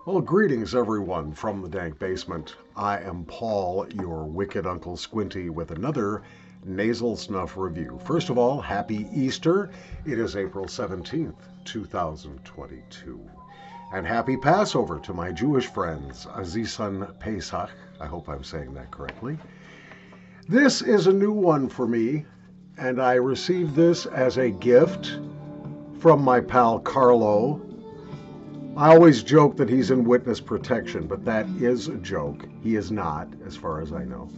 Well, greetings everyone from the dank basement. I am Paul, your wicked Uncle Squinty, with another nasal snuff review. First of all, happy Easter. It is April 17th, 2022. And happy Passover to my Jewish friends, Azizan Pesach. I hope I'm saying that correctly. This is a new one for me, and I received this as a gift from my pal Carlo. I always joke that he's in witness protection, but that is a joke. He is not, as far as I know.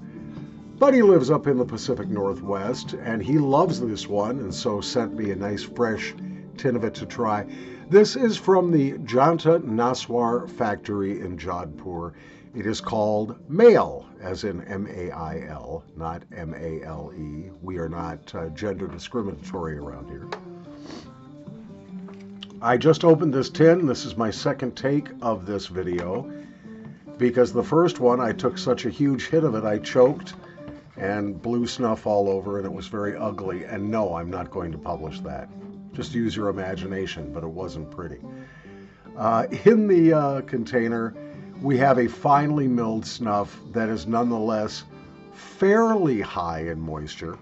But he lives up in the Pacific Northwest, and he loves this one, and so sent me a nice fresh tin of it to try. This is from the Janta Naswar factory in Jodhpur. It is called Mail, as in M-A-I-L, not M-A-L-E. We are not gender discriminatory around here. I just opened this tin. This is my second take of this video because the first one I took such a huge hit of it I choked and blew snuff all over and it was very ugly. And no, I'm not going to publish that. Just use your imagination, but it wasn't pretty. In the container we have a finely milled snuff that is nonetheless fairly high in moisture.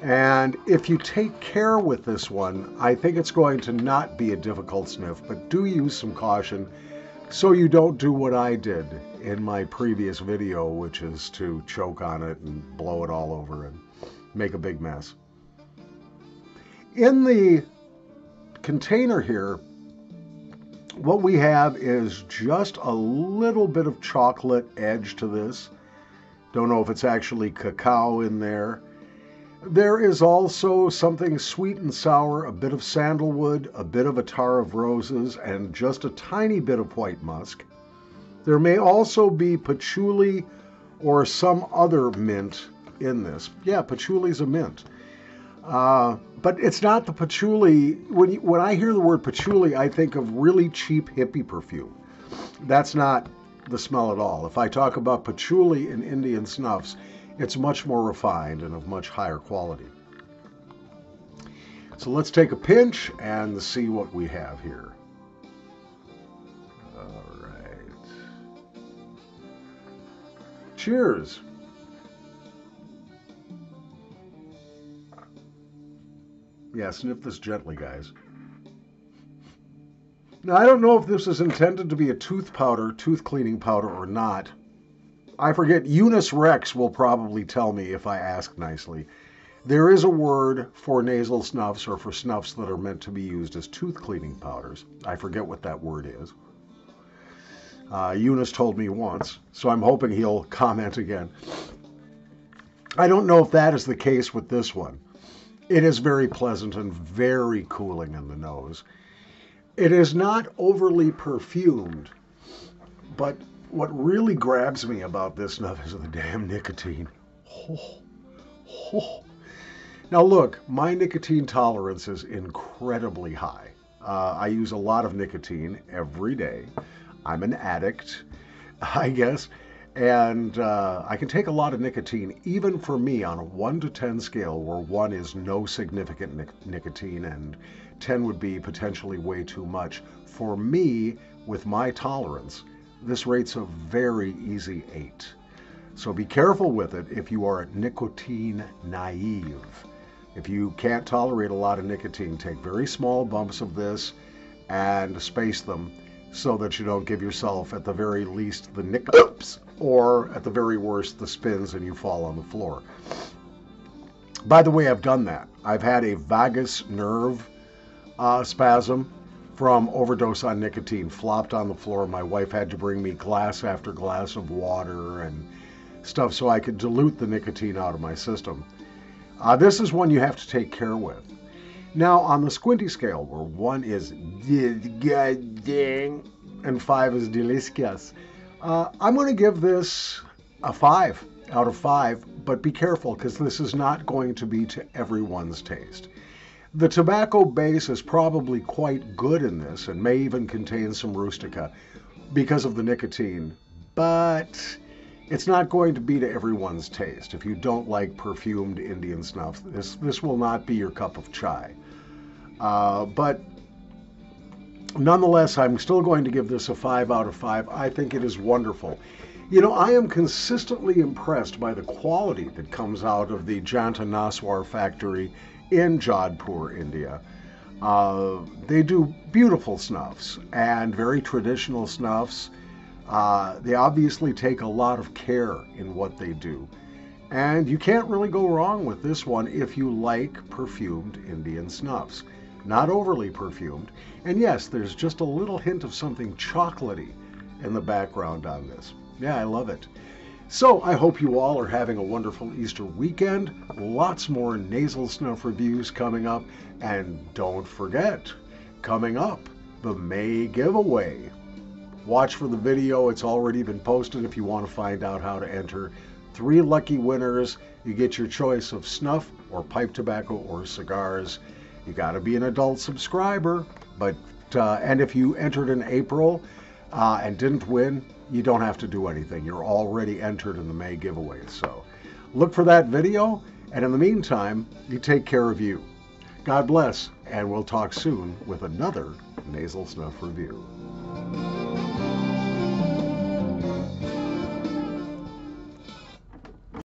And if you take care with this one, I think it's going to not be a difficult sniff, but do use some caution so you don't do what I did in my previous video, which is to choke on it and blow it all over and make a big mess. In the container here, what we have is just a little bit of chocolate edge to this. Don't know if it's actually cacao in there. There is also something sweet and sour, a bit of sandalwood, a bit of attar of roses, and just a tiny bit of white musk. There may also be patchouli or some other mint in this. Yeah, patchouli's a mint. But it's not the patchouli. When I hear the word patchouli, I think of really cheap hippie perfume. That's not the smell at all. If I talk about patchouli in Indian snuffs, it's much more refined and of much higher quality. So let's take a pinch and see what we have here. All right. Cheers. Yeah, sniff this gently, guys. Now, I don't know if this is intended to be a tooth cleaning powder or not. I forget, Eunice Rex will probably tell me if I ask nicely. There is a word for nasal snuffs or for snuffs that are meant to be used as tooth cleaning powders. I forget what that word is. Eunice told me once, so I'm hoping he'll comment again. I don't know if that is the case with this one. It is very pleasant and very cooling in the nose. It is not overly perfumed, but what really grabs me about this snuff is the damn nicotine. Oh, oh. Now look, my nicotine tolerance is incredibly high. I use a lot of nicotine every day. I'm an addict, I guess, and I can take a lot of nicotine, even for me, on a 1 to 10 scale, where 1 is no significant nicotine and 10 would be potentially way too much. For me, with my tolerance, this rate's a very easy 8. So be careful with it if you are nicotine naive. If you can't tolerate a lot of nicotine, take very small bumps of this and space them so that you don't give yourself, at the very least, the nick-ups, or at the very worst, the spins and you fall on the floor. By the way, I've done that. I've had a vagus nerve spasm from overdose on nicotine, flopped on the floor. My wife had to bring me glass after glass of water and stuff so I could dilute the nicotine out of my system. This is one you have to take care with. Now, on the Squinty Scale, where 1 is disgusting and 5 is delicious, I'm going to give this a 5 out of 5, but be careful because this is not going to be to everyone's taste. The tobacco base is probably quite good in this and may even contain some rustica because of the nicotine, but it's not going to be to everyone's taste. If you don't like perfumed Indian snuff, this will not be your cup of chai. But Nonetheless, I'm still going to give this a 5 out of 5. I think it is wonderful. You know, I am consistently impressed by the quality that comes out of the Janta Naswar factory in Jodhpur, India. They do beautiful snuffs and very traditional snuffs. They obviously take a lot of care in what they do. And you can't really go wrong with this one if you like perfumed Indian snuffs. Not overly perfumed. And yes, there's just a little hint of something chocolatey in the background on this. Yeah, I love it. So I hope you all are having a wonderful Easter weekend. Lots more nasal snuff reviews coming up. And don't forget, coming up, the May giveaway. Watch for the video. It's already been posted if you want to find out how to enter. 3 lucky winners. You get your choice of snuff or pipe tobacco or cigars. You got to be an adult subscriber. And if you entered in April and didn't win, you don't have to do anything. You're already entered in the May giveaway. So look for that video. And in the meantime, you take care of you. God bless, and we'll talk soon with another nasal snuff review.